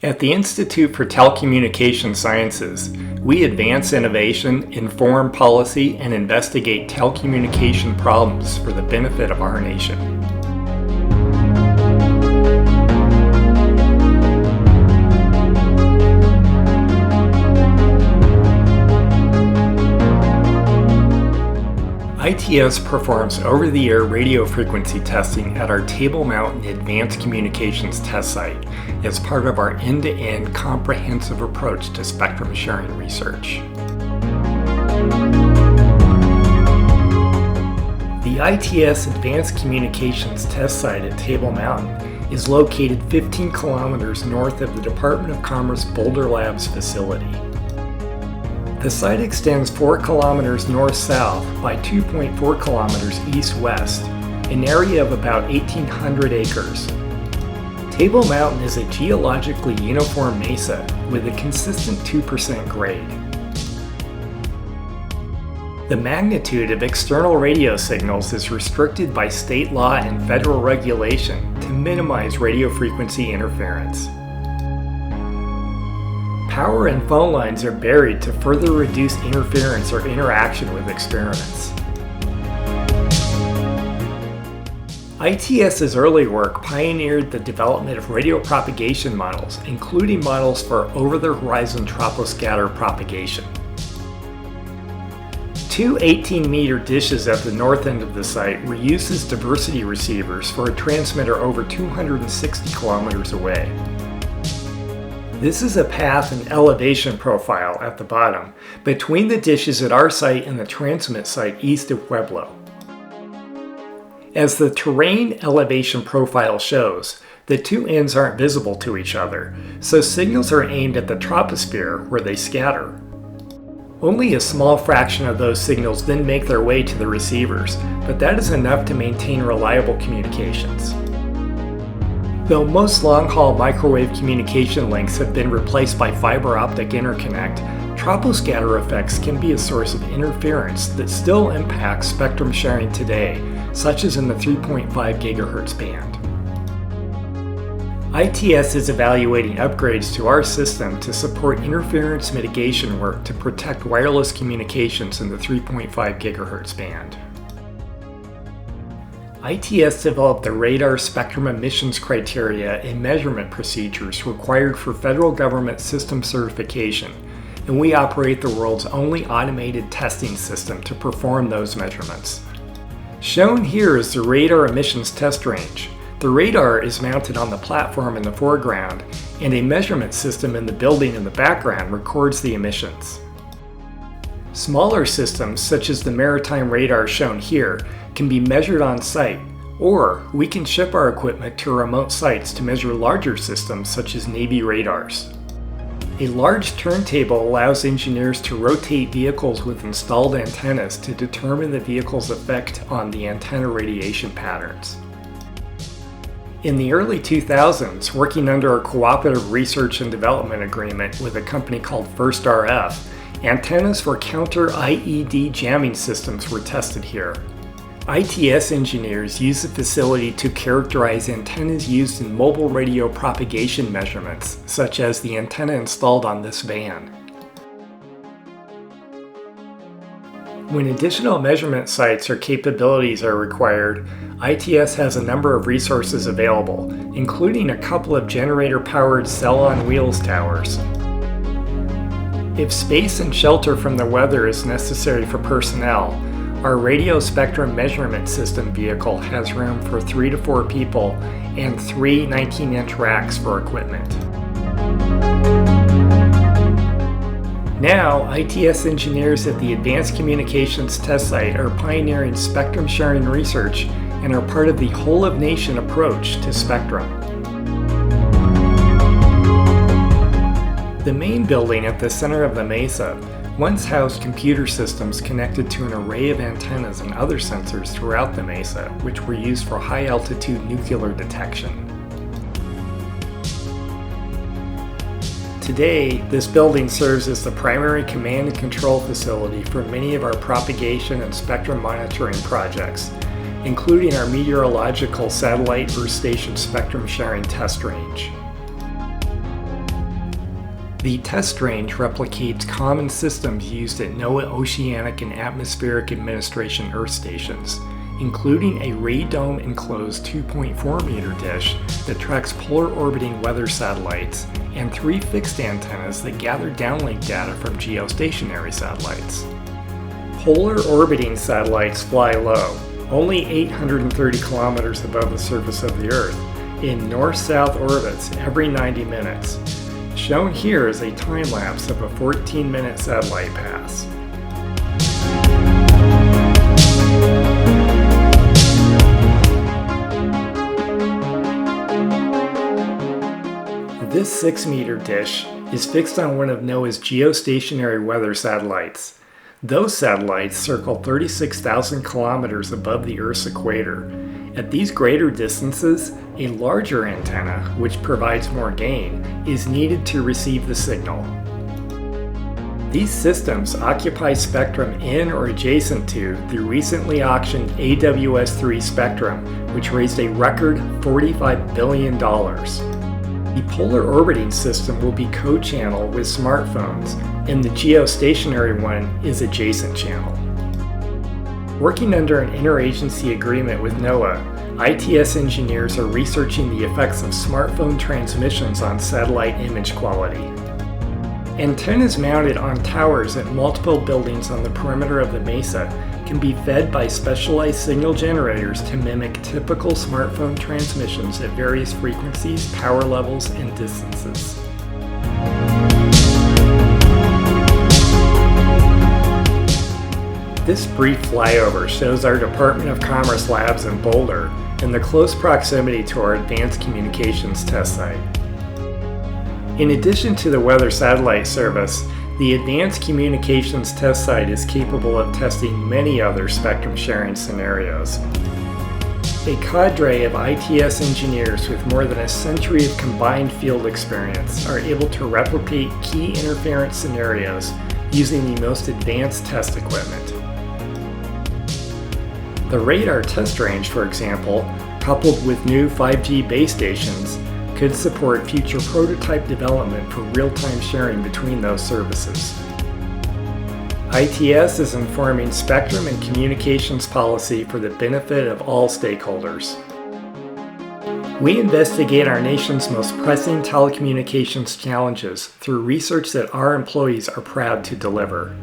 At the Institute for Telecommunication Sciences, we advance innovation, inform policy, and investigate telecommunication problems for the benefit of our nation. ITS performs over-the-air radio frequency testing at our Table Mountain Advanced Communications test site as part of our end-to-end comprehensive approach to spectrum sharing research. The ITS Advanced Communications test site at Table Mountain is located 15 kilometers north of the Department of Commerce Boulder Labs facility. The site extends 4 kilometers north-south by 2.4 kilometers east-west, an area of about 1,800 acres. Table Mountain is a geologically uniform mesa with a consistent 2% grade. The magnitude of external radio signals is restricted by state law and federal regulation to minimize radio frequency interference. Power and phone lines are buried to further reduce interference or interaction with experiments. ITS's early work pioneered the development of radio propagation models, including models for over-the-horizon troposcatter propagation. Two 18-meter dishes at the north end of the site were used as diversity receivers for a transmitter over 260 kilometers away. This is a path and elevation profile at the bottom between the dishes at our site and the transmit site east of Pueblo. As the terrain elevation profile shows, the two ends aren't visible to each other, so signals are aimed at the troposphere where they scatter. Only a small fraction of those signals then make their way to the receivers, but that is enough to maintain reliable communications. Though most long-haul microwave communication links have been replaced by fiber optic interconnect, troposcatter effects can be a source of interference that still impacts spectrum sharing today, such as in the 3.5 GHz band. ITS is evaluating upgrades to our system to support interference mitigation work to protect wireless communications in the 3.5 GHz band. ITS developed the radar spectrum emissions criteria and measurement procedures required for federal government system certification, and we operate the world's only automated testing system to perform those measurements. Shown here is the radar emissions test range. The radar is mounted on the platform in the foreground, and a measurement system in the building in the background records the emissions. Smaller systems, such as the maritime radar shown here, can be measured on site, or we can ship our equipment to remote sites to measure larger systems such as Navy radars. A large turntable allows engineers to rotate vehicles with installed antennas to determine the vehicle's effect on the antenna radiation patterns. In the early 2000s, working under a cooperative research and development agreement with a company called First RF, antennas for counter-IED jamming systems were tested here. ITS engineers use the facility to characterize antennas used in mobile radio propagation measurements, such as the antenna installed on this van. When additional measurement sites or capabilities are required, ITS has a number of resources available, including a couple of generator-powered cell-on-wheels towers. If space and shelter from the weather is necessary for personnel, our radio spectrum measurement system vehicle has room for 3 to 4 people and 3 19-inch racks for equipment. Now, ITS engineers at the Advanced Communications test site are pioneering spectrum sharing research and are part of the whole-of-nation approach to spectrum. The main building at the center of the mesa once housed computer systems connected to an array of antennas and other sensors throughout the mesa, which were used for high-altitude nuclear detection. Today, this building serves as the primary command and control facility for many of our propagation and spectrum monitoring projects, including our meteorological satellite earth station spectrum sharing test range. The test range replicates common systems used at NOAA Oceanic and Atmospheric Administration Earth stations, including a radome enclosed 2.4 meter dish that tracks polar orbiting weather satellites and 3 fixed antennas that gather downlink data from geostationary satellites. Polar orbiting satellites fly low, only 830 kilometers above the surface of the Earth, in north-south orbits every 90 minutes. Shown here is a time-lapse of a 14-minute satellite pass. This 6-meter dish is fixed on one of NOAA's geostationary weather satellites. Those satellites circle 36,000 kilometers above the Earth's equator. At these greater distances, a larger antenna, which provides more gain, is needed to receive the signal. These systems occupy spectrum in or adjacent to the recently auctioned AWS-3 spectrum, which raised a record $45 billion. The polar orbiting system will be co-channel with smartphones, and the geostationary one is adjacent channel. Working under an interagency agreement with NOAA, ITS engineers are researching the effects of smartphone transmissions on satellite image quality. Antennas mounted on towers at multiple buildings on the perimeter of the mesa can be fed by specialized signal generators to mimic typical smartphone transmissions at various frequencies, power levels, and distances. This brief flyover shows our Department of Commerce labs in Boulder in the close proximity to our Advanced Communications test site. In addition to the weather satellite service, the Advanced Communications test site is capable of testing many other spectrum sharing scenarios. A cadre of ITS engineers with more than a century of combined field experience are able to replicate key interference scenarios using the most advanced test equipment. The radar test range, for example, coupled with new 5G base stations, could support future prototype development for real-time sharing between those services. ITS is informing spectrum and communications policy for the benefit of all stakeholders. We investigate our nation's most pressing telecommunications challenges through research that our employees are proud to deliver.